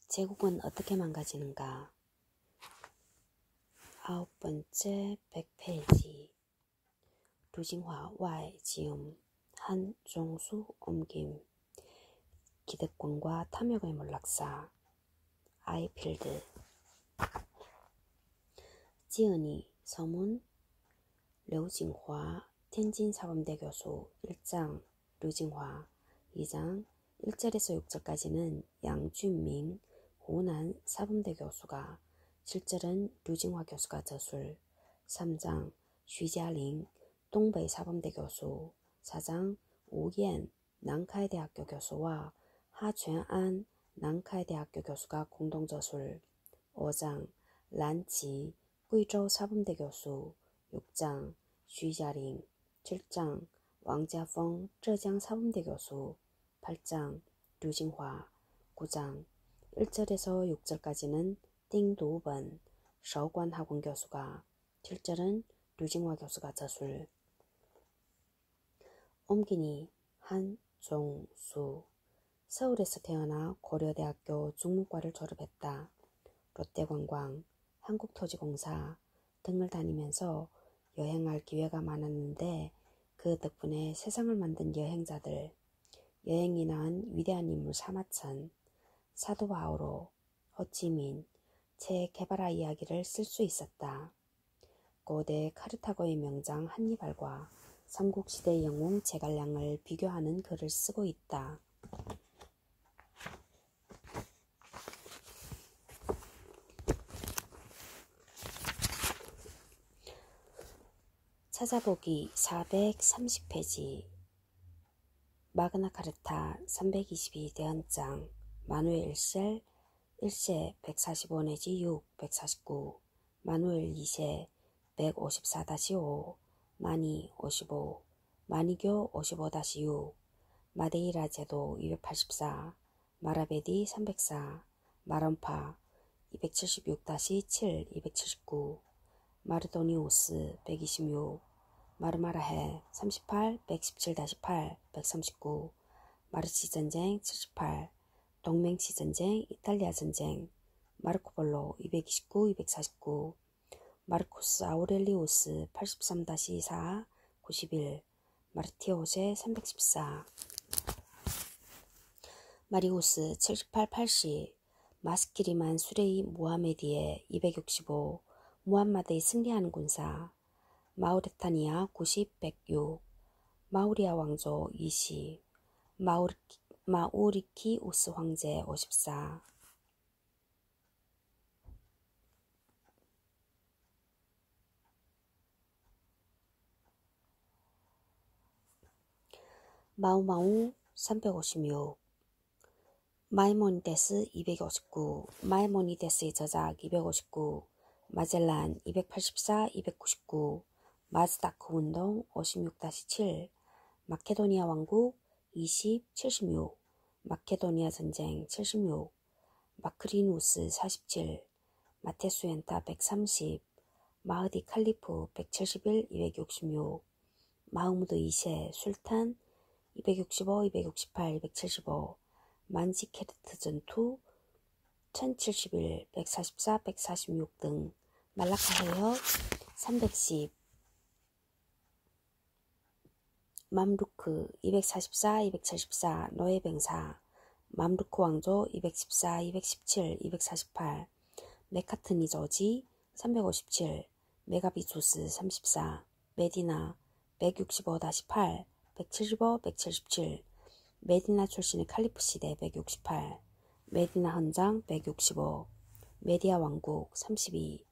제국은 어떻게 망가지는가? 9번째 100페이지 류징화 와의 지음 한종수 옮김 기득권과 탐욕의 몰락사 아이필드 지은이 서문 류징화 텐진사범대 교수 1장 류징화 2장 1절에서 6절까지는 양준민 호난 사범대 교수가 7절은 류징화 교수가 저술 3장 쉬지아링 동베이 사범대 교수 4장 오옌 난카이대학교 교수와 하全安난카이대학교 교수가 공동 저술 5장 란치贵州 사범대 교수 6장 쉬지아링 7장 왕자펑浙江 사범대 교수 8장 류징화 9장 1절에서 6절까지는 띵도번 서관학원 교수가 7절은 류징화 교수가 저술 옮기니 한종수 서울에서 태어나 고려대학교 중문과를 졸업했다. 롯데관광, 한국토지공사 등을 다니면서 여행할 기회가 많았는데 그 덕분에 세상을 만든 여행자들, 여행이 낳은 위대한 인물 사마천, 사도 바오로, 호치민, 체 게바라 이야기를 쓸 수 있었다. 고대 카르타고의 명장 한니발과 삼국시대 영웅 제갈량을 비교하는 글을 쓰고 있다. 찾아보기 430페이지 마그나카르타 322 대헌장 마누엘 1셀 1세 145 내지 6 149 마누엘 2세 154-5 마니 55 마니교 55-6 마데이라 제도 284 마라베디 304 마런파 276-7 279 마르도니우스 126 마르마라해 38 117-8 139 마르치 전쟁 78 동맹치 전쟁 이탈리아 전쟁 마르코폴로 229 249 마르코스 아우렐리우스 83-4 91 마르티오세 314 마리우스 78 80 마스키리만 수레이 무하메디에 265 무함마드의 승리하는 군사 마우레타니아 90 106 마우리아 왕조 20 마우리키우스 황제 54 마우마우 356 마이모니데스 259 마이모니데스의 저작 259 마젤란 284 299 마즈다크 운동 56-7 마케도니아 왕국 20 76 마케도니아 전쟁 76 마크리누스 47 마테수엔타 130 마흐디 칼리프 171 266 마흐무드 2세 술탄 265 268 275 만지케르트 전투 1071 144 146 등 말라카 해협 310 맘루크 244 274 노예뱅사 맘루크 왕조 214 217 248 메카트니 저지 357 메가비투스 34 메디나 165-8 175 177 메디나 출신의 칼리프 시대 168 메디나 헌장 165 메디아 왕국 32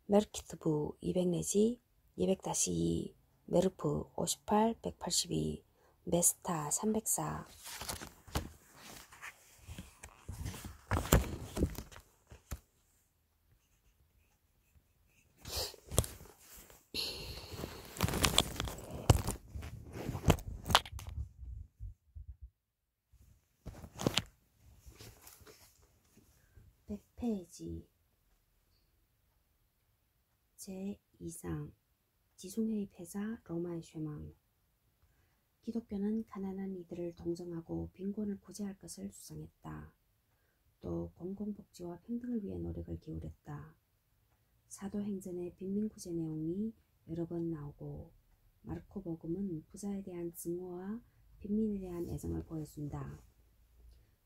메르키트부 200 내지 200-2 메르프 58 182 메스타 304 100페이지 제2상 지중해의 패자 로마의 쇠망 기독교는 가난한 이들을 동정하고 빈곤을 구제할 것을 주장했다. 또 공공복지와 평등을 위해 노력을 기울였다. 사도행전의 빈민구제 내용이 여러 번 나오고 마르코복음은 부자에 대한 증오와 빈민에 대한 애정을 보여준다.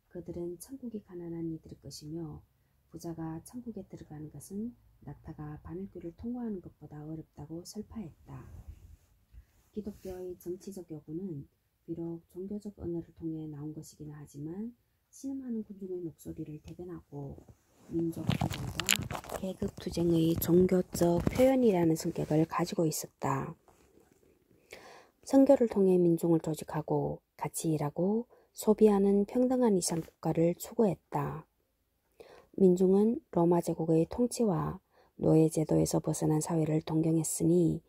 그들은 천국이 가난한 이들의 것이며 부자가 천국에 들어가는 것은 낙타가 바늘귀를 통과하는 것보다 어렵다고 설파했다. 기독교의 정치적 요구는 비록 종교적 언어를 통해 나온 것이긴 하지만 신음하는 군중의 목소리를 대변하고 민족 투쟁과 계급 투쟁의 종교적 표현이라는 성격을 가지고 있었다. 선교를 통해 민중을 조직하고 같이 일하고 소비하는 평등한 이상 국가를 추구했다. 민중은 로마 제국의 통치와 노예 제도에서 벗어난 사회를 동경했으니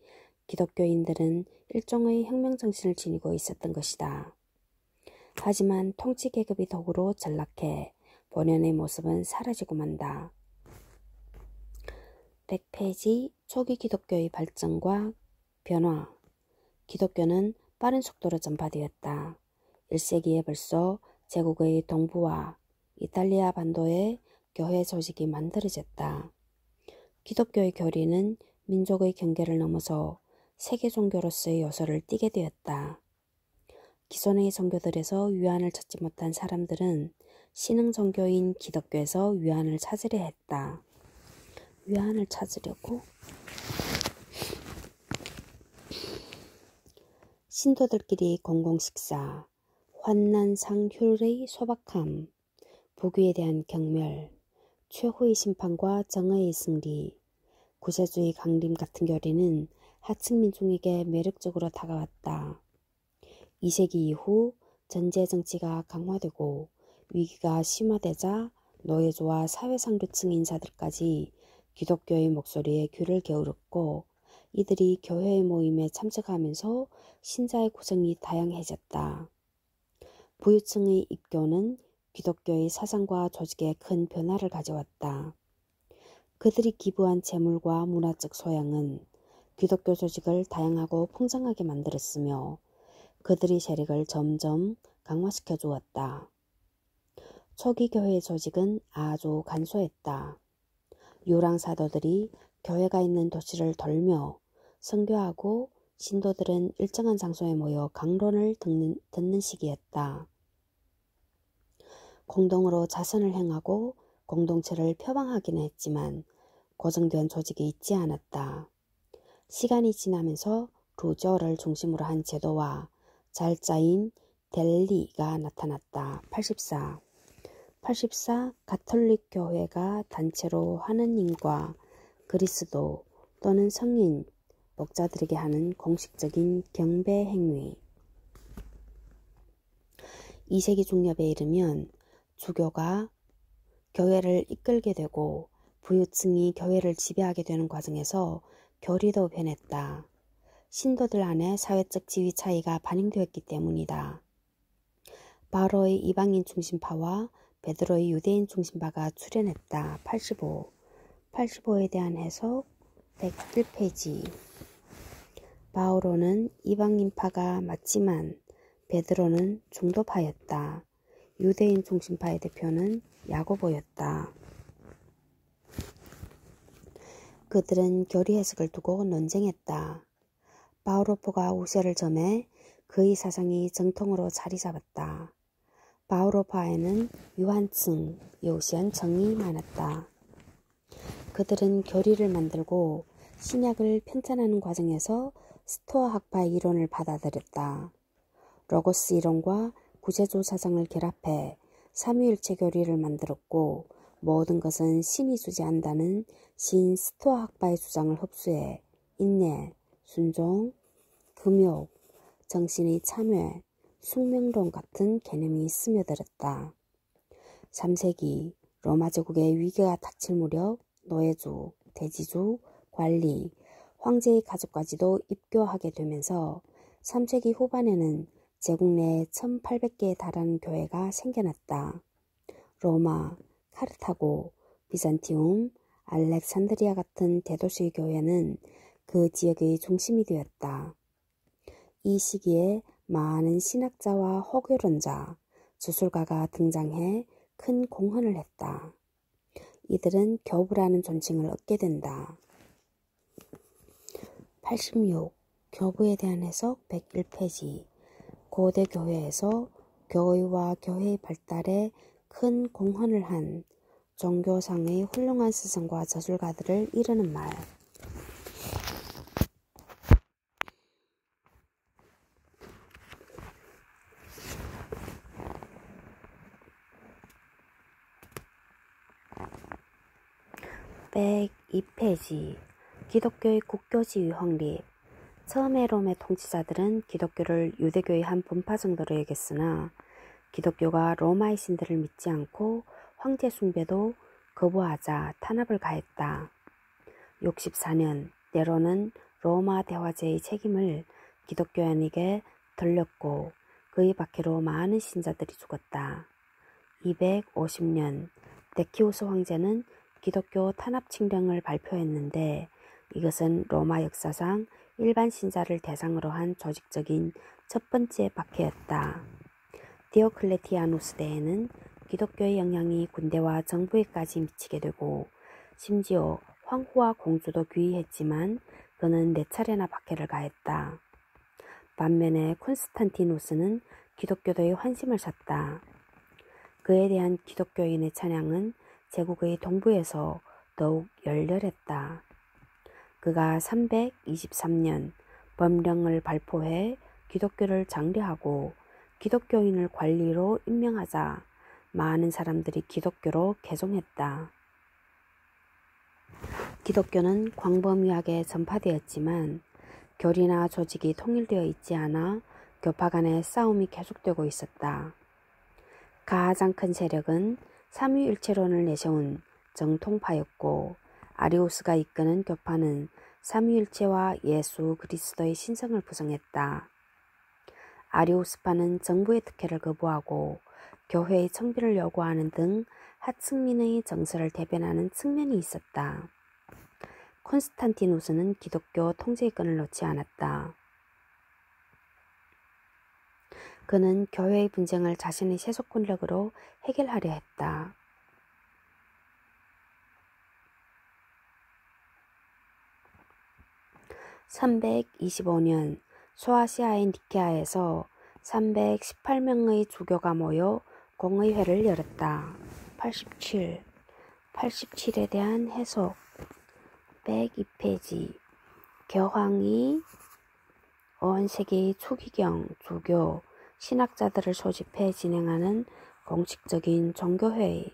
기독교인들은 일종의 혁명 정신을 지니고 있었던 것이다. 하지만 통치 계급이 덕으로 전락해 본연의 모습은 사라지고 만다. 100페이지 초기 기독교의 발전과 변화. 기독교는 빠른 속도로 전파되었다. 1세기에 벌써 제국의 동부와 이탈리아 반도에 교회 조직이 만들어졌다. 기독교의 교리는 민족의 경계를 넘어서 세계 종교로서의 요소를 띠게 되었다. 기존의 종교들에서 위안을 찾지 못한 사람들은 신흥 종교인 기독교에서 위안을 찾으려 했다. 위안을 찾으려고 신도들끼리 공공식사, 환난상휴의 소박함, 부귀에 대한 경멸, 최후의 심판과 정의의 승리, 구세주의 강림 같은 교리는 하층 민중에게 매력적으로 다가왔다. 2세기 이후 전제 정치가 강화되고 위기가 심화되자 노예주와 사회상류층 인사들까지 기독교의 목소리에 귀를 기울였고 이들이 교회의 모임에 참석하면서 신자의 구성이 다양해졌다. 부유층의 입교는 기독교의 사상과 조직에 큰 변화를 가져왔다. 그들이 기부한 재물과 문화적 소양은 기독교 조직을 다양하고 풍성하게 만들었으며 그들의 세력을 점점 강화시켜 주었다. 초기 교회 조직은 아주 간소했다. 유랑 사도들이 교회가 있는 도시를 돌며 선교하고 신도들은 일정한 장소에 모여 강론을 듣는 시기였다. 공동으로 자선을 행하고 공동체를 표방하기는 했지만 고정된 조직이 있지 않았다. 시간이 지나면서 루저를 중심으로 한 제도와 잘 짜인 델리가 나타났다. 84. 가톨릭 교회가 단체로 하느님과 그리스도 또는 성인, 목자들에게 하는 공식적인 경배 행위. 2세기 중엽에 이르면 주교가 교회를 이끌게 되고 부유층이 교회를 지배하게 되는 과정에서 교리도 변했다. 신도들 안에 사회적 지위 차이가 반영되었기 때문이다. 바로의 이방인 중심파와 베드로의 유대인 중심파가 출현했다. 85에 대한 해석 101페이지. 바오로는 이방인파가 맞지만 베드로는 중도파였다. 유대인 중심파의 대표는 야고보였다. 그들은 교리 해석을 두고 논쟁했다. 바오로파가 우세를 점해 그의 사상이 정통으로 자리 잡았다. 바오로파에는 유한층, 요시한 정이 많았다. 그들은 교리를 만들고 신약을 편찬하는 과정에서 스토아 학파의 이론을 받아들였다. 로고스 이론과 구세주 사상을 결합해 삼위일체 교리를 만들었고 모든 것은 신이 주재한다는 신 스토아 학파의 주장을 흡수해 인내, 순종, 금욕, 정신의 참회, 숙명론 같은 개념이 스며들었다. 3세기 로마 제국의 위기가 닥칠 무렵 노예주, 대지주, 관리, 황제의 가족까지도 입교하게 되면서 3세기 후반에는 제국 내에 1800개에 달하는 교회가 생겨났다. 로마, 카르타고, 비잔티움, 알렉산드리아 같은 대도시 교회는 그 지역의 중심이 되었다. 이 시기에 많은 신학자와 호교론자, 주술가가 등장해 큰 공헌을 했다. 이들은 교부라는 존칭을 얻게 된다. 86. 교부에 대한 해석 101페이지. 고대 교회에서 교의와 교회의 발달에 큰 공헌을 한 종교상의 훌륭한 스승과 저술가들을 이르는 말. (102페이지) 기독교의 국교지위 확립. 처음에 롬의 통치자들은 기독교를 유대교의 한 분파 정도로 여겼으나 기독교가 로마의 신들을 믿지 않고 황제 숭배도 거부하자 탄압을 가했다. 64년 네로는 로마 대화제의 책임을 기독교인에게 돌렸고 그의 박해로 많은 신자들이 죽었다. 250년 데키우스 황제는 기독교 탄압 칙령을 발표했는데 이것은 로마 역사상 일반 신자를 대상으로 한 조직적인 첫 번째 박해였다. 디오클레티아누스 때에는 기독교의 영향이 군대와 정부에까지 미치게 되고 심지어 황후와 공주도 귀의했지만 그는 4차례나 박해를 가했다. 반면에 콘스탄티누스는 기독교도의 환심을 샀다. 그에 대한 기독교인의 찬양은 제국의 동부에서 더욱 열렬했다. 그가 323년 법령을 발표해 기독교를 장려하고 기독교인을 관리로 임명하자 많은 사람들이 기독교로 개종했다. 기독교는 광범위하게 전파되었지만 교리나 조직이 통일되어 있지 않아 교파 간의 싸움이 계속되고 있었다. 가장 큰 세력은 삼위일체론을 내세운 정통파였고 아리우스가 이끄는 교파는 삼위일체와 예수 그리스도의 신성을 부정했다. 아리우스파는 정부의 특혜를 거부하고 교회의 청비를 요구하는 등 하층민의 정서를 대변하는 측면이 있었다. 콘스탄티누스는 기독교 통제의 끈을 놓지 않았다. 그는 교회의 분쟁을 자신의 세속 권력으로 해결하려 했다. (325년) 소아시아의 니케아에서 318명의 주교가 모여 공의회를 열었다. 87에 대한 해석 102페이지. 교황이 온 세계의 추기경, 주교, 신학자들을 소집해 진행하는 공식적인 종교회의,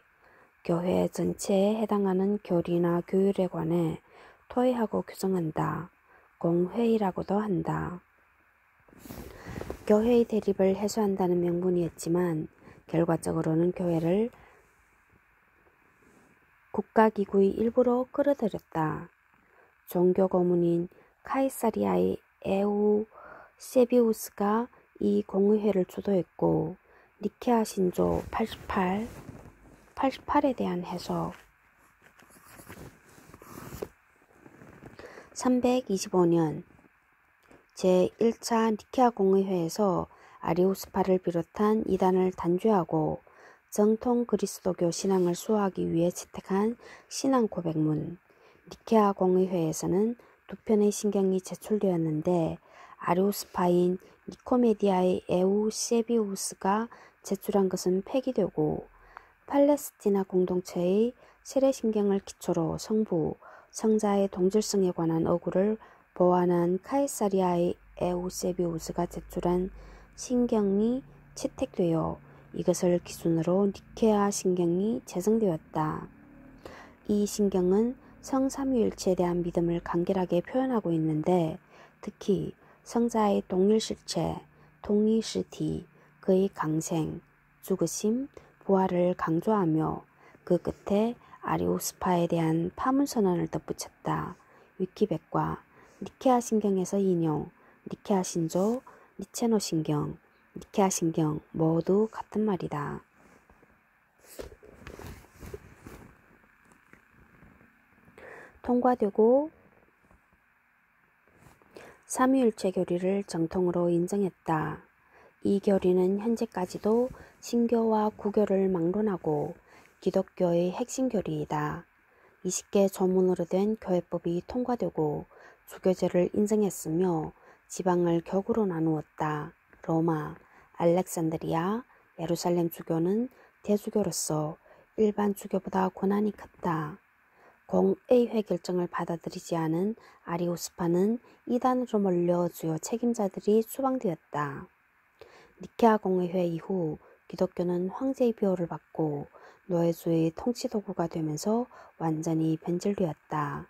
교회 전체에 해당하는 교리나 규율에 관해 토의하고 규정한다. 공회의라고도 한다. 교회의 대립을 해소한다는 명분이었지만 결과적으로는 교회를 국가기구의 일부로 끌어들였다. 종교 고문인 카이사리아의 에우세비우스가 이 공의회를 주도했고 니케아 신조 88에 대한 해석 325년 제1차 니케아 공의회에서 아리우스파를 비롯한 이단을 단죄하고 정통 그리스도교 신앙을 수호하기 위해 채택한 신앙 고백문. 니케아 공의회에서는 두 편의 신경이 제출되었는데 아리우스파인 니코메디아의 에우세비우스가 제출한 것은 폐기되고 팔레스티나 공동체의 세례신경을 기초로 성부, 성자의 동질성에 관한 어구를 보완한 카이사리아의 에우세비우스가 제출한 신경이 채택되어 이것을 기준으로 니케아 신경이 제정되었다. 이 신경은 성삼위일체에 대한 믿음을 간결하게 표현하고 있는데 특히 성자의 동일실체, 동이실티, 그의 강생, 죽으심, 부활을 강조하며 그 끝에 아리우스파에 대한 파문선언을 덧붙였다. 위키백과 니케아 신경에서 인용, 니케아 신조, 니체노 신경, 니케아 신경 모두 같은 말이다. 통과되고 삼위일체 교리를 정통으로 인정했다. 이 교리는 현재까지도 신교와 구교를 막론하고 기독교의 핵심 교리이다. 20개 조문으로 된 교회법이 통과되고 주교제를 인정했으며 지방을 격으로 나누었다. 로마, 알렉산드리아, 예루살렘 주교는 대주교로서 일반 주교보다 권한이 컸다. 공의회 결정을 받아들이지 않은 아리우스파는 이단으로 몰려 주요 책임자들이 추방되었다. 니케아 공의회 이후 기독교는 황제의 비호를 받고 노예주의 통치도구가 되면서 완전히 변질되었다.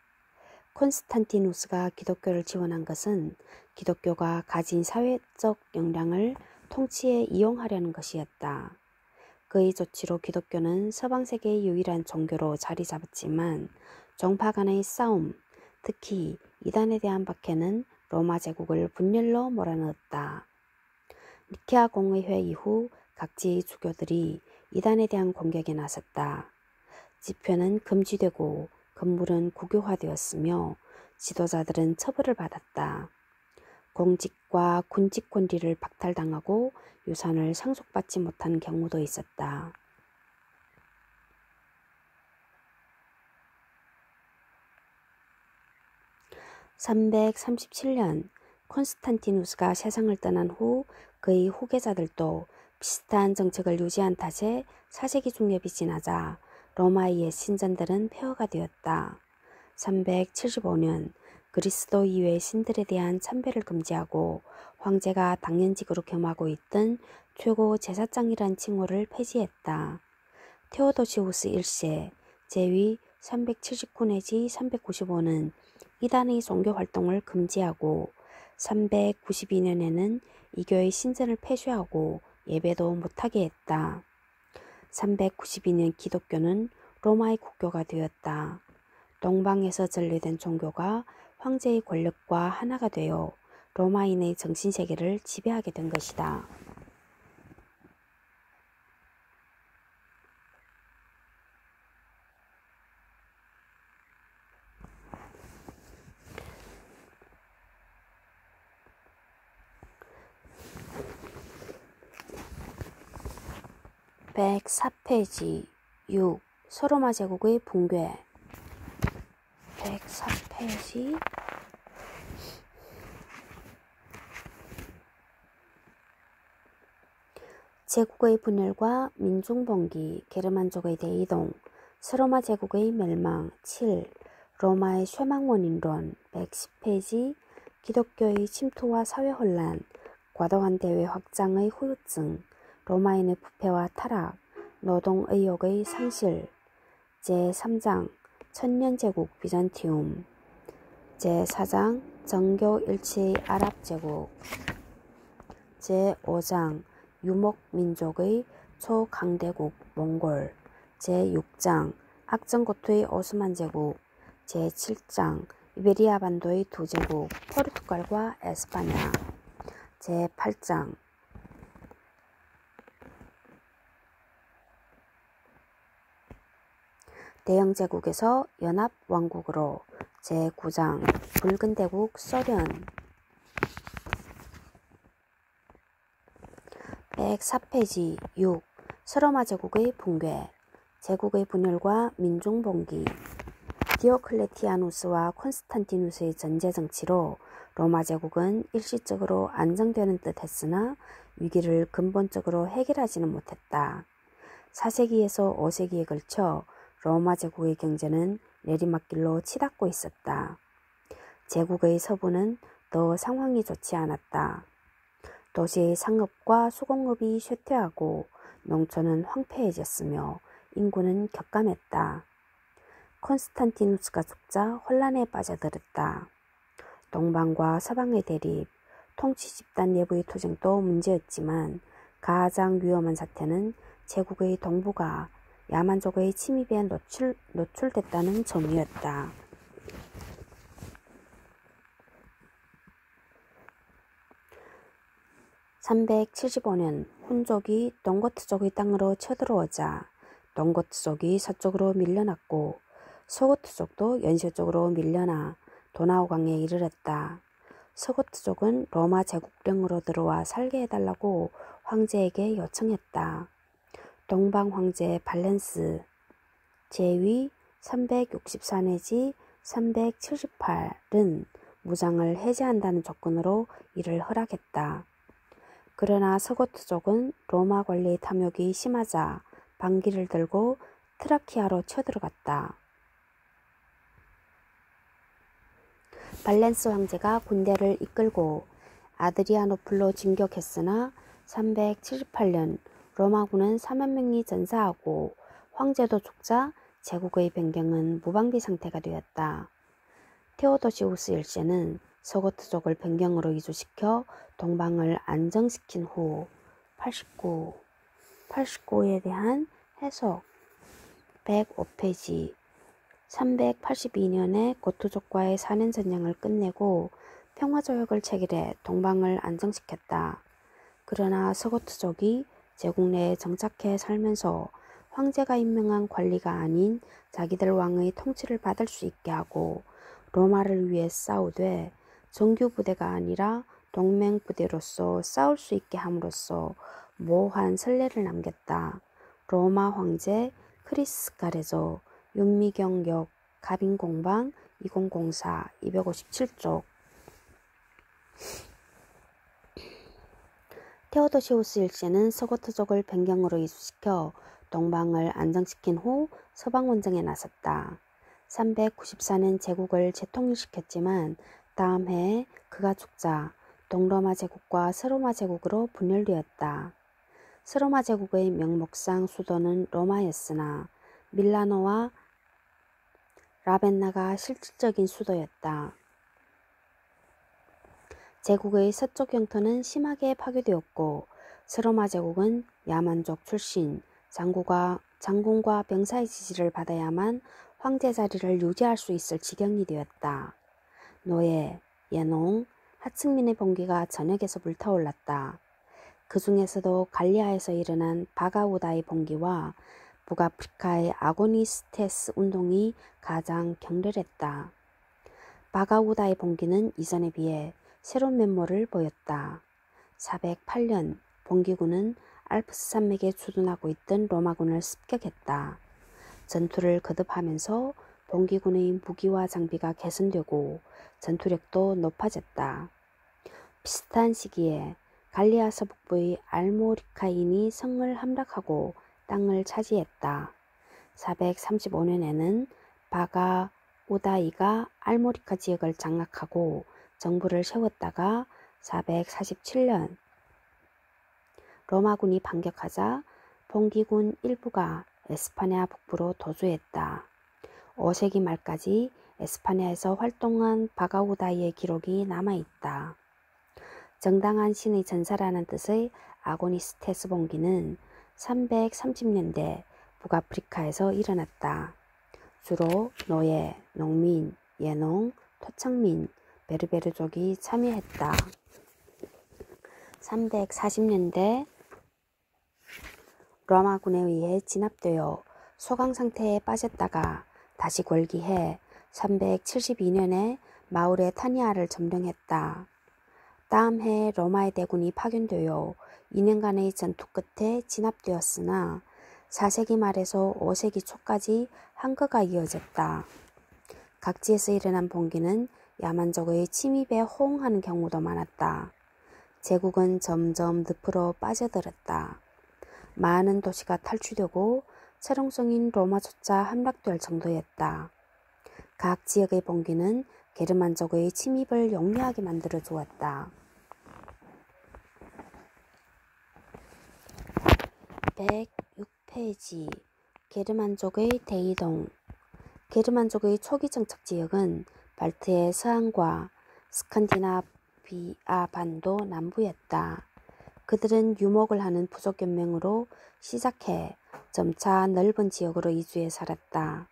콘스탄티누스가 기독교를 지원한 것은 기독교가 가진 사회적 역량을 통치에 이용하려는 것이었다. 그의 조치로 기독교는 서방세계의 유일한 종교로 자리 잡았지만 종파 간의 싸움, 특히 이단에 대한 박해는 로마 제국을 분열로 몰아넣었다. 니케아 공의회 이후 각지의 주교들이 이단에 대한 공격에 나섰다. 집회는 금지되고 건물은 국유화되었으며 지도자들은 처벌을 받았다. 공직과 군직 권리를 박탈당하고 유산을 상속받지 못한 경우도 있었다. (337년) 콘스탄티누스가 세상을 떠난 후 그의 후계자들도 비슷한 정책을 유지한 탓에 4세기 중엽이 지나자 로마의 옛 신전들은 폐허가 되었다. 375년 그리스도 이외의 신들에 대한 참배를 금지하고 황제가 당연직으로 겸하고 있던 최고 제사장이란 칭호를 폐지했다. 테오도시우스 1세 제위 379 내지 395는 이단의 종교활동을 금지하고 392년에는 이교의 신전을 폐쇄하고 예배도 못하게 했다. 392년 기독교는 로마의 국교가 되었다. 동방에서 전래된 종교가 황제의 권력과 하나가 되어 로마인의 정신세계를 지배하게 된 것이다. (104페이지) 6. 서로마 제국의 붕괴. 104페이지 제국의 분열과 민중봉기, 게르만족의 대이동, 서로마 제국의 멸망. 7. 로마의 쇠망원인론. 110페이지 기독교의 침투와 사회혼란, 과도한 대외 확장의 후유증, 로마인의 부패와 타락, 노동의욕의 상실. 제3장 천년제국 비잔티움. 제4장 정교 일치의 아랍제국. 제5장 유목민족의 초강대국 몽골. 제6장 악정고투의 오스만제국. 제7장 이베리아 반도의 두 제국 포르투갈과 에스파냐. 제8장 대영제국에서 연합왕국으로. 제9장 붉은대국 소련. 104페이지 6. 서로마 제국의 붕괴, 제국의 분열과 민중봉기. 디오클레티아누스와 콘스탄티누스의 전제정치로 로마 제국은 일시적으로 안정되는 듯 했으나 위기를 근본적으로 해결하지는 못했다. 4세기에서 5세기에 걸쳐 로마 제국의 경제는 내리막길로 치닫고 있었다. 제국의 서부는 더 상황이 좋지 않았다. 도시의 상업과 수공업이 쇠퇴하고 농촌은 황폐해졌으며 인구는 격감했다. 콘스탄티누스가 죽자 혼란에 빠져들었다. 동방과 서방의 대립, 통치 집단 내부의 투쟁도 문제였지만 가장 위험한 사태는 제국의 동부가 야만족의 침입에 노출됐다는 점이었다. 375년 훈족이 동고트족의 땅으로 쳐들어오자 동고트족이 서쪽으로 밀려났고 소고트족도 연쇄적으로 밀려나 도나우강에 이르렀다. 서고트족은 로마 제국령으로 들어와 살게 해달라고 황제에게 요청했다. 동방 황제 발렌스 제위 364 내지 378은 무장을 해제한다는 조건으로 이를 허락했다. 그러나 서고트족은 로마 관리 탐욕이 심하자 방기를 들고 트라키아로 쳐들어갔다. 발렌스 황제가 군대를 이끌고 아드리아노플로 진격했으나 378년 로마군은 4만 명이 전사하고 황제도 죽자 제국의 변경은 무방비 상태가 되었다. 테오도시우스 1세는 서고트족을 변경으로 이주시켜 동방을 안정시킨 후 89에 대한 해석 105페이지 382년에 고트족과의 4년 전쟁을 끝내고 평화조약을 체결해 동방을 안정시켰다. 그러나 서고트족이 제국 내에 정착해 살면서 황제가 임명한 관리가 아닌 자기들 왕의 통치를 받을 수 있게 하고 로마를 위해 싸우되 정규 부대가 아니라 동맹 부대로서 싸울 수 있게 함으로써 모호한 선례를 남겼다. 로마 황제 크리스 가레조 윤미경역 가빈공방 2004 257쪽 테오도시우스 1세는 서고트족을 변경으로 이주시켜 동방을 안정시킨 후 서방원정에 나섰다. 394년 제국을 재통일시켰지만 다음 해에 그가 죽자 동로마 제국과 서로마 제국으로 분열되었다. 서로마 제국의 명목상 수도는 로마였으나 밀라노와 라벤나가 실질적인 수도였다. 제국의 서쪽 영토는 심하게 파괴되었고 서로마 제국은 야만족 출신 장군과 병사의 지지를 받아야만 황제 자리를 유지할 수 있을 지경이 되었다. 노예, 예농, 하층민의 봉기가 전역에서 불타올랐다. 그 중에서도 갈리아에서 일어난 바가우다의 봉기와 북아프리카의 아고니스테스 운동이 가장 격렬했다. 바가우다의 봉기는 이전에 비해 새로운 면모를 보였다. 408년 봉기군은 알프스 산맥에 주둔하고 있던 로마군을 습격했다. 전투를 거듭하면서 봉기군의 무기와 장비가 개선되고 전투력도 높아졌다. 비슷한 시기에 갈리아 서북부의 알모리카인이 성을 함락하고 땅을 차지했다. 435년에는 바가우다이가 알모리카 지역을 장악하고 정부를 세웠다가 447년 로마군이 반격하자 봉기군 일부가 에스파냐 북부로 도주했다. 5세기 말까지 에스파냐에서 활동한 바가우다이의 기록이 남아있다. 정당한 신의 전사라는 뜻의 아고니스테스 봉기는 330년대 북아프리카에서 일어났다. 주로 노예, 농민, 예농, 토착민, 베르베르족이 참여했다. 340년대 로마군에 의해 진압되어 소강 상태에 빠졌다가 다시 궐기해 372년에 마우레 타니아를 점령했다. 다음 해 로마의 대군이 파견되어 2년간의 전투 끝에 진압되었으나 4세기 말에서 5세기 초까지 항거가 이어졌다. 각지에서 일어난 봉기는 야만족의 침입에 호응하는 경우도 많았다. 제국은 점점 늪으로 빠져들었다. 많은 도시가 탈취되고 철옹성인 로마조차 함락될 정도였다. 각 지역의 봉기는 게르만족의 침입을 용이하게 만들어 주었다. 106페이지 게르만족의 대이동. 게르만족의 초기 정착 지역은 발트의 서안과 스칸디나비아 반도 남부였다. 그들은 유목을 하는 부족연맹으로 시작해 점차 넓은 지역으로 이주해 살았다.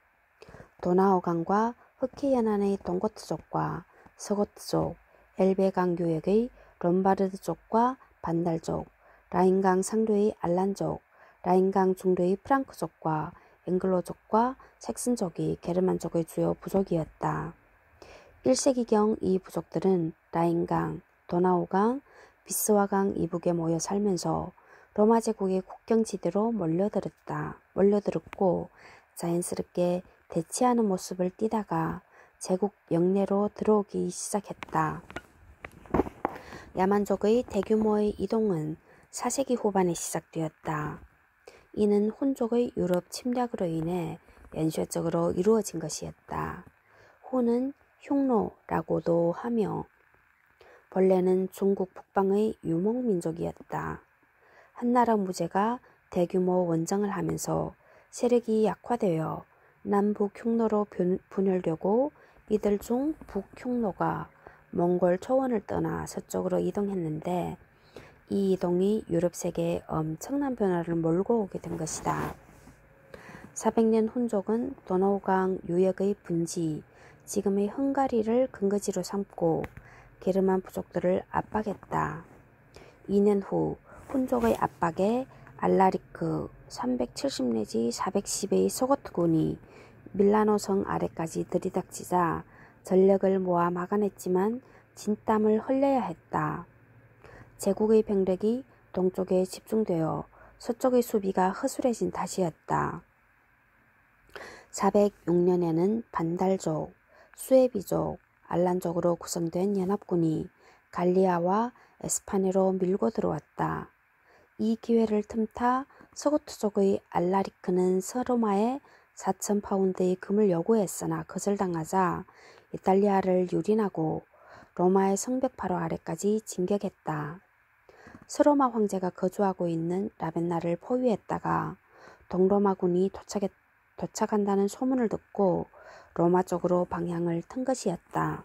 도나우강과 흑해 연안의 동고트족과 서고트족, 엘베강 교역의 롬바르드족과 반달족, 라인강 상류의 알란족, 라인강 중류의 프랑크족과 앵글로족과 색슨족이 게르만족의 주요 부족이었다. 1세기경 이 부족들은 라인강, 도나우강, 비스와강 이북에 모여 살면서 로마 제국의 국경지대로 몰려들었고 자연스럽게 대치하는 모습을 띠다가 제국 영내로 들어오기 시작했다. 야만족의 대규모의 이동은 4세기 후반에 시작되었다. 이는 훈족의 유럽 침략으로 인해 연쇄적으로 이루어진 것이었다. 훈은 흉노라고도 하며 본래는 중국 북방의 유목민족이었다. 한나라 무제가 대규모 원정을 하면서 세력이 약화되어 남북 흉노로 분열되고 이들 중 북흉노가 몽골 초원을 떠나 서쪽으로 이동했는데 이 이동이 유럽 세계에 엄청난 변화를 몰고 오게 된 것이다. 400년 훈족은 도나우강 유역의 분지, 지금의 헝가리를 근거지로 삼고 게르만 부족들을 압박했다. 2년 후 훈족의 압박에 알라리크 370 내지 410의 서고트군이 밀라노 성 아래까지 들이닥치자 전력을 모아 막아냈지만 진땀을 흘려야 했다. 제국의 병력이 동쪽에 집중되어 서쪽의 수비가 허술해진 탓이었다. 406년에는 반달족, 수에비족, 알란족으로 구성된 연합군이 갈리아와 에스파냐로 밀고 들어왔다. 이 기회를 틈타 서고트족의 알라리크는 서로마에 4,000파운드의 금을 요구했으나 거절당하자 이탈리아를 유린하고 로마의 성벽 바로 아래까지 진격했다. 서로마 황제가 거주하고 있는 라벤나를 포위했다가 동로마군이 도착한다는 소문을 듣고 로마 쪽으로 방향을 튼 것이었다.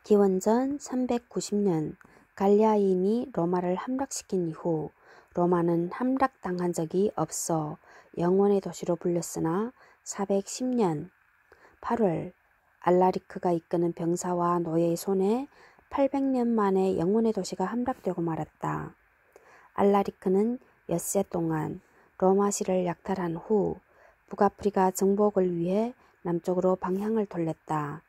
기원전 390년 갈리아인이 로마를 함락시킨 이후 로마는 함락당한 적이 없어 영원의 도시로 불렸으나 410년 8월 알라리크가 이끄는 병사와 노예의 손에 800년 만에 영원의 도시가 함락되고 말았다. 알라리크는 엿새 동안 로마시를 약탈한 후 북아프리카 정복을 위해 남쪽으로 방향을 돌렸다.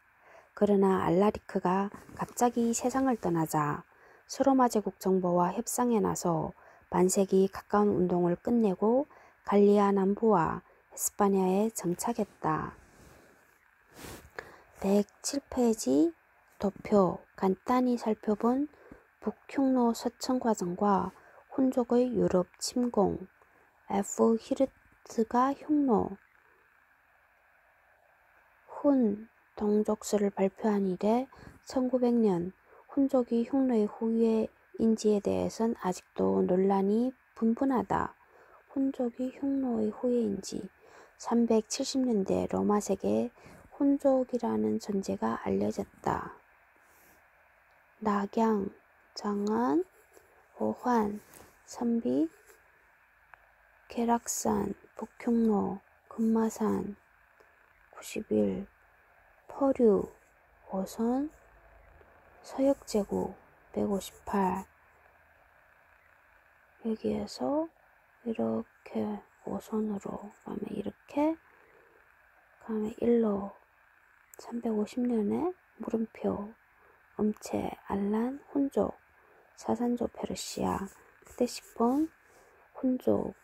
그러나 알라리크가 갑자기 세상을 떠나자 서로마 제국 정보와 협상에 나서 반세기 가까운 운동을 끝내고 갈리아 남부와 에스파냐에 정착했다. 107페이지 도표 간단히 살펴본 북흉노 서청 과정과 훈족의 유럽 침공 F. 히르트가 흉노 훈 동족서를 발표한 이래 1900년 훈족이 흉노의 후예인지에 대해선 아직도 논란이 분분하다. 훈족이 흉노의 후예인지 370년대 로마 세계에 훈족이라는 존재가 알려졌다. 낙양, 장안, 오환, 선비, 계락산, 북흉노, 금마산 91, 포류, 오선, 서역제국 158 여기에서 이렇게 오선으로 가면 이렇게 가면 일로 350년에 물음표 음체 알란 훈족 사산조 페르시아 그때 10번 훈족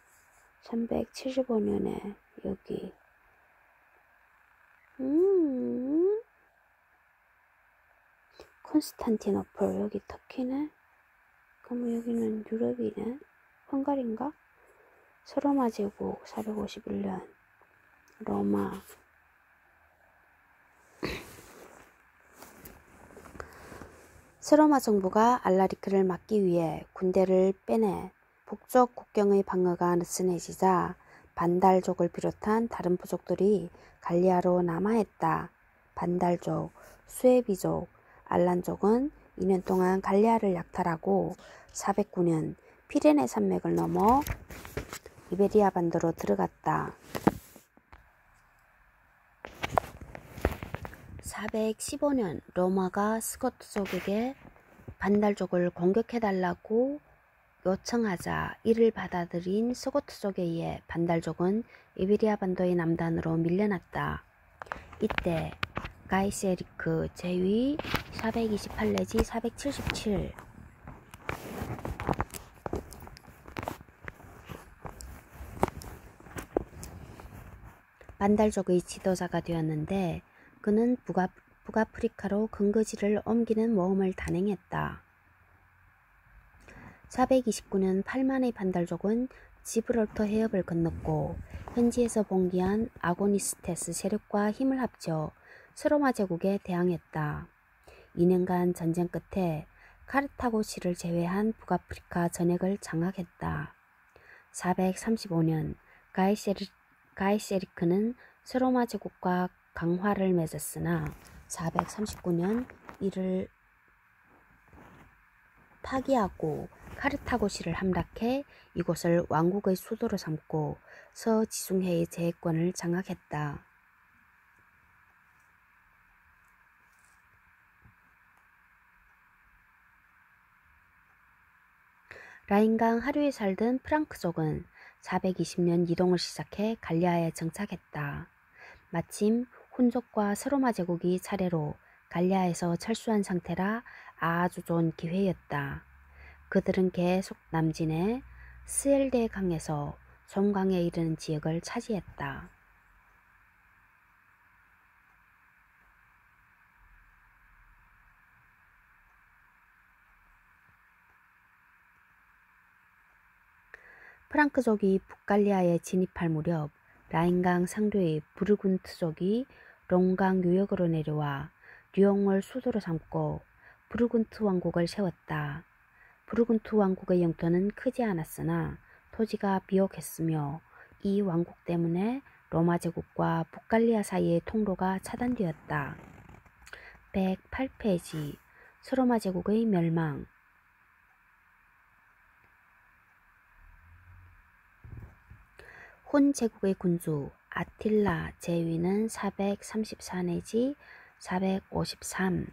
375년에 여기 콘스탄티노플 여기 터키네. 그럼 여기는 유럽이네. 헝가리인가? 서로마 제국 451년 로마 서로마 정부가 알라리크를 막기 위해 군대를 빼내 북쪽 국경의 방어가 느슨해지자 반달족을 비롯한 다른 부족들이 갈리아로 남하했다. 반달족, 수에비족, 알란족은 2년 동안 갈리아를 약탈하고 409년 피레네 산맥을 넘어 이베리아 반도로 들어갔다. 415년 로마가 스코트족에게 반달족을 공격해달라고 요청하자 이를 받아들인 스코트족에 의해 반달족은 이베리아 반도의 남단으로 밀려났다. 이때 가이세리크 제위 428 내지 477 반달족의 지도자가 되었는데 그는 북아프리카로 근거지를 옮기는 모험을 단행했다. 429년 8만의 반달족은 지브롤터 해협을 건넜고 현지에서 봉기한 아고니스테스 세력과 힘을 합쳐 스로마 제국에 대항했다. 2년간 전쟁 끝에 카르타고시를 제외한 북아프리카 전역을 장악했다. 435년 가이세리크는 스로마 제국과 강화를 맺었으나 439년 이를 파기하고 카르타고시를 함락해 이곳을 왕국의 수도로 삼고 서지중해의 제해권을 장악했다. 라인강 하류에 살던 프랑크족은 420년 이동을 시작해 갈리아에 정착했다. 마침 훈족과 스로마 제국이 차례로 갈리아에서 철수한 상태라 아주 좋은 기회였다. 그들은 계속 남진해 스엘데 강에서 솜강에 이르는 지역을 차지했다. 프랑크족이 북갈리아에 진입할 무렵 라인강 상류의 부르군트족이 롱강 유역으로 내려와 류옹을 수도로 삼고 부르군트 왕국을 세웠다. 부르군트 왕국의 영토는 크지 않았으나 토지가 비옥했으며 이 왕국 때문에 로마 제국과 북갈리아 사이의 통로가 차단되었다. 108페이지 스로마 제국의 멸망. 혼 제국의 군주 아틸라 제위는 434 내지 453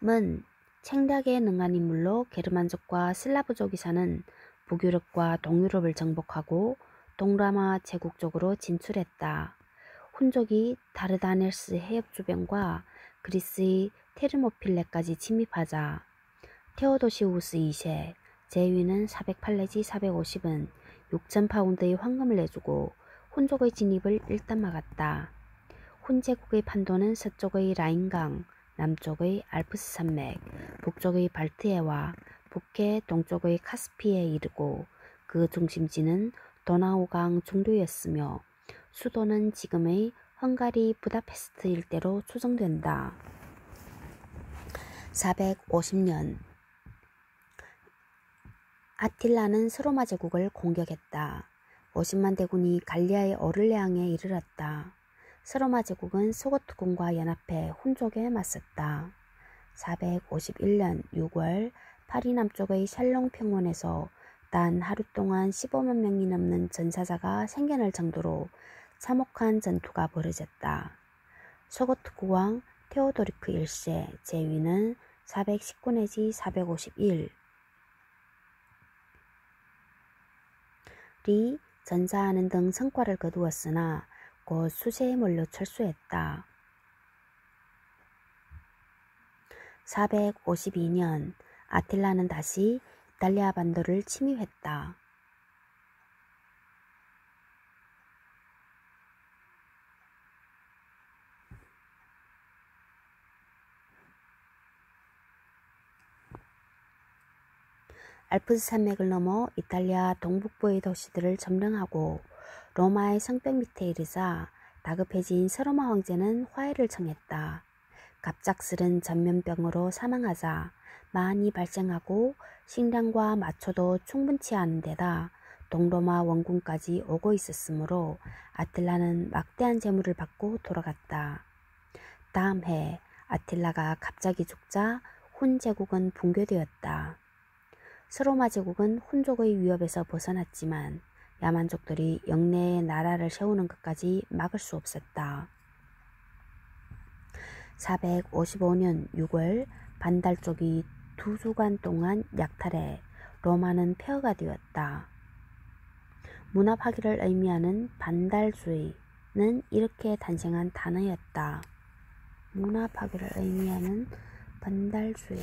은 책략에 능한 인물로 게르만족과 슬라브족이 사는 북유럽과 동유럽을 정복하고 동라마 제국 쪽으로 진출했다. 훈족이 다르다넬스 해협 주변과 그리스의 테르모필레까지 침입하자 테오도시우스 2세 제위는 408 내지 450은 6,000파운드의 황금을 내주고 훈족의 진입을 일단 막았다. 훈 제국의 판도는 서쪽의 라인강, 남쪽의 알프스 산맥, 북쪽의 발트해와 북해 동쪽의 카스피에 이르고 그 중심지는 도나우강 중류였으며 수도는 지금의 헝가리 부다페스트 일대로 추정된다. 450년 아틸라는 스로마 제국을 공격했다. 50만 대군이 갈리아의 어를레앙에 이르렀다. 스로마 제국은 소고트군과 연합해 훈족에 맞섰다. 451년 6월 파리 남쪽의 샬롱 평원에서 단 하루 동안 15만 명이 넘는 전사자가 생겨날 정도로 참혹한 전투가 벌어졌다. 소고트구 왕 테오도리크 1세 제위는 419 내지 451 리 전사하는 등 성과를 거두었으나 곧 수세에 몰려 철수했다. 452년 아틸라는 다시 이탈리아 반도를 침입했다. 알프스 산맥을 넘어 이탈리아 동북부의 도시들을 점령하고 로마의 성벽 밑에 이르자 다급해진 서로마 황제는 화해를 청했다. 갑작스런 전면병으로 사망하자 만이 발생하고 식량과 마초도 충분치 않은 데다 동로마 원군까지 오고 있었으므로 아틸라는 막대한 재물을 받고 돌아갔다. 다음 해 아틸라가 갑자기 죽자 훈 제국은 붕괴되었다. 스로마 제국은 훈족의 위협에서 벗어났지만 야만족들이 영내에 나라를 세우는 것까지 막을 수 없었다. 455년 6월 반달 쪽이 2주간 동안 약탈해 로마는 폐허가 되었다. 문화 파괴를 의미하는 반달주의는 이렇게 탄생한 단어였다. 문화 파괴를 의미하는 반달주의.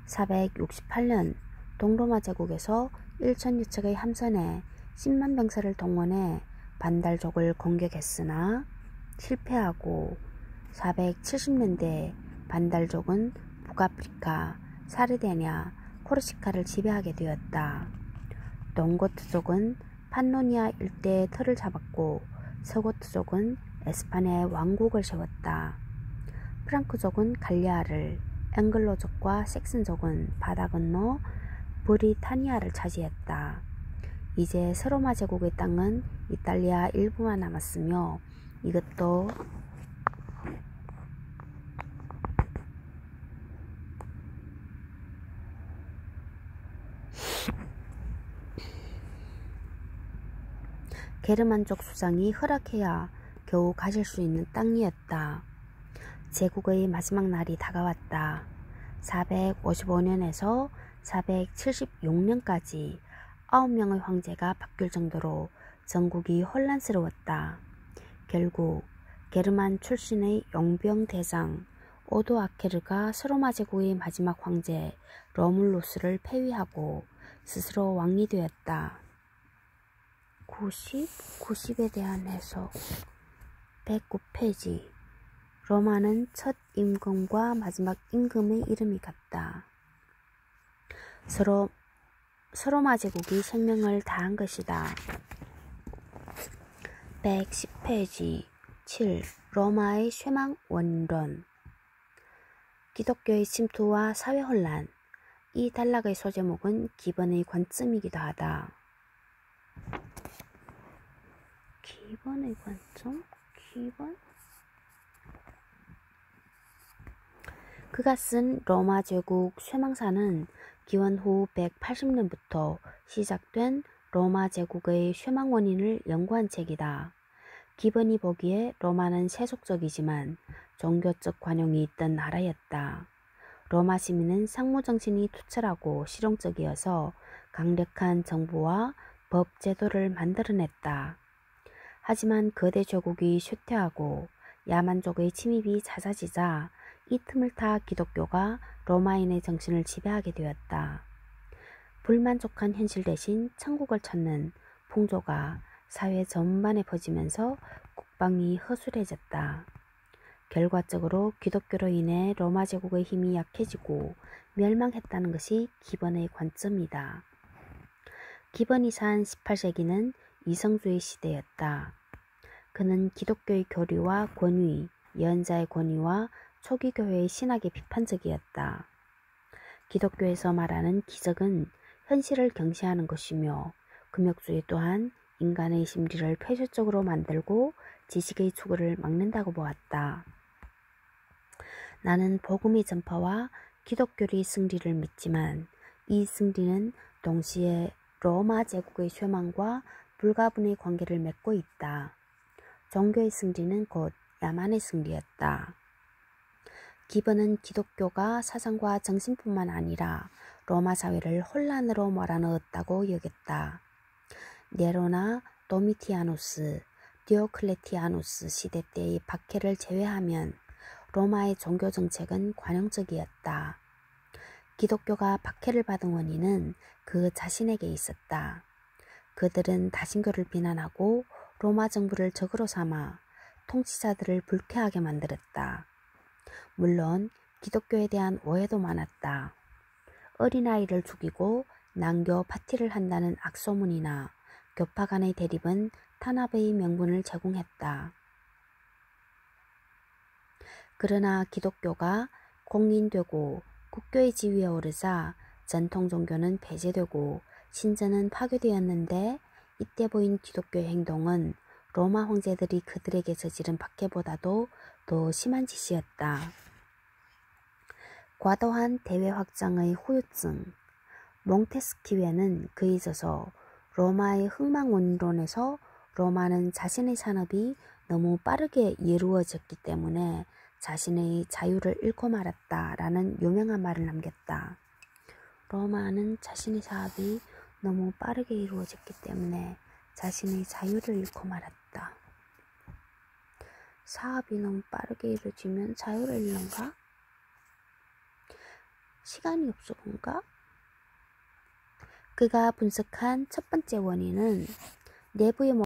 468년 동로마 제국에서 1000여 척의 함선에 10만 병사를 동원해 반달족을 공격했으나 실패하고 470년대 반달족은 북아프리카, 사르데냐, 코르시카를 지배하게 되었다. 동고트족은 판노니아 일대에 터를 잡았고 서고트족은 에스파냐에 왕국을 세웠다. 프랑크족은 갈리아를, 앵글로족과 섹슨족은 바다 건너 브리타니아를 차지했다. 이제 서로마 제국의 땅은 이탈리아 일부만 남았으며 이것도 게르만족 수장이 허락해야 겨우 가질 수 있는 땅이었다. 제국의 마지막 날이 다가왔다. 455년에서 476년까지 9명의 황제가 바뀔 정도로 전국이 혼란스러웠다. 결국 게르만 출신의 용병 대장 오도아케르가 서로마 제국의 마지막 황제 러물루스를 폐위하고 스스로 왕이 되었다. 90에 대한 해석 109페이지. 로마는 첫 임금과 마지막 임금의 이름이 같다. 서로마 제국이 생명을 다한 것이다. 110페이지 7. 로마의 쇠망 원론. 기독교의 침투와 사회 혼란. 이 단락의 소제목은 기본의 관점이기도 하다. 기본의 관점? 기본? 그가 쓴 로마 제국 쇠망사는 기원 후 180년부터 시작된 로마 제국의 쇠망 원인을 연구한 책이다. 기본이 보기에 로마는 세속적이지만 종교적 관용이 있던 나라였다. 로마 시민은 상무정신이 투철하고 실용적이어서 강력한 정부와 법 제도를 만들어냈다. 하지만 거대 제국이 쇠퇴하고 야만족의 침입이 잦아지자 이 틈을 타 기독교가 로마인의 정신을 지배하게 되었다. 불만족한 현실 대신 천국을 찾는 풍조가 사회 전반에 퍼지면서 국방이 허술해졌다. 결과적으로 기독교로 인해 로마 제국의 힘이 약해지고 멸망했다는 것이 기본의 관점이다. 기본이 산 18세기는 이성주의 시대였다. 그는 기독교의 교리와 권위, 예언자의 권위와 초기 교회의 신학에 비판적이었다. 기독교에서 말하는 기적은 현실을 경시하는 것이며 금욕주의 또한 인간의 심리를 폐쇄적으로 만들고 지식의 추구를 막는다고 보았다. 나는 복음의 전파와 기독교의 승리를 믿지만 이 승리는 동시에 로마 제국의 쇠망과 불가분의 관계를 맺고 있다. 종교의 승리는 곧 야만의 승리였다. 기본은 기독교가 사상과 정신뿐만 아니라 로마 사회를 혼란으로 몰아넣었다고 여겼다. 네로나 도미티아누스, 디오클레티아누스 시대 때의 박해를 제외하면 로마의 종교 정책은 관용적이었다. 기독교가 박해를 받은 원인은 그 자신에게 있었다. 그들은 다신교를 비난하고 로마 정부를 적으로 삼아 통치자들을 불쾌하게 만들었다. 물론 기독교에 대한 오해도 많았다. 어린아이를 죽이고 난교 파티를 한다는 악소문이나 교파 간의 대립은 탄압의 명분을 제공했다. 그러나 기독교가 공인되고 국교의 지위에 오르자 전통 종교는 폐쇄되고 신전은 파괴되었는데 이때 보인 기독교의 행동은 로마 황제들이 그들에게 저지른 박해보다도 더 심한 짓이었다. 과도한 대외 확장의 후유증. 몽테스키웨는 그에 있어서 로마의 흥망원론에서 로마는 자신의 산업이 너무 빠르게 이루어졌기 때문에 자신의 자유를 잃고 말았다 라는 요명한 말을 남겼다. 로마는 자신의 사업이 너무 빠르게 이루어졌기 때문에 자신의 자유를 잃고 말았다. 사업이 너무 빠르게 이루어지면 자유를 잃는가? 시간이 없어 본가? 그가 분석한 첫 번째 원인은 내부의